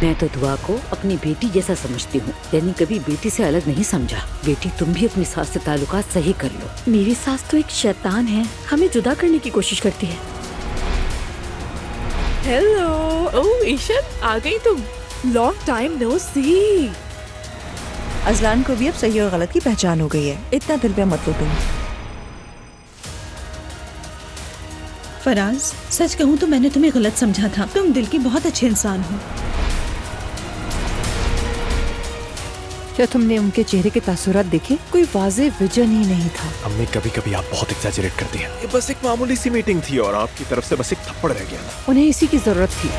मैं तो दुआ को अपनी बेटी जैसा समझती हूँ, यानी कभी बेटी से अलग नहीं समझा। बेटी तुम भी अपनी सास से ताल्लुकात सही कर लो। मेरी सास तो एक शैतान है, हमें जुदा करने की कोशिश करती है। हेलो। ओह ईशन, आ गई तुम। लॉन्ग टाइम नो सी। अजलान को भी अब सही और गलत की पहचान हो गई है, इतना दिल पे मत लो तुम। फराज, सच कहूँ तो मैंने तुम्हें गलत समझा था। तुम दिल की बहुत अच्छे इंसान हो। क्या तुमने उनके चेहरे के तासुरात देखे? कोई वाज़ेह विजन ही नहीं था। अम्मी, कभी कभी आप बहुत एग्जैजरेट करती हैं। ये बस एक मामूली सी मीटिंग थी और आपकी तरफ से बस एक थप्पड़ रह गया था। उन्हें इसी की जरूरत थी।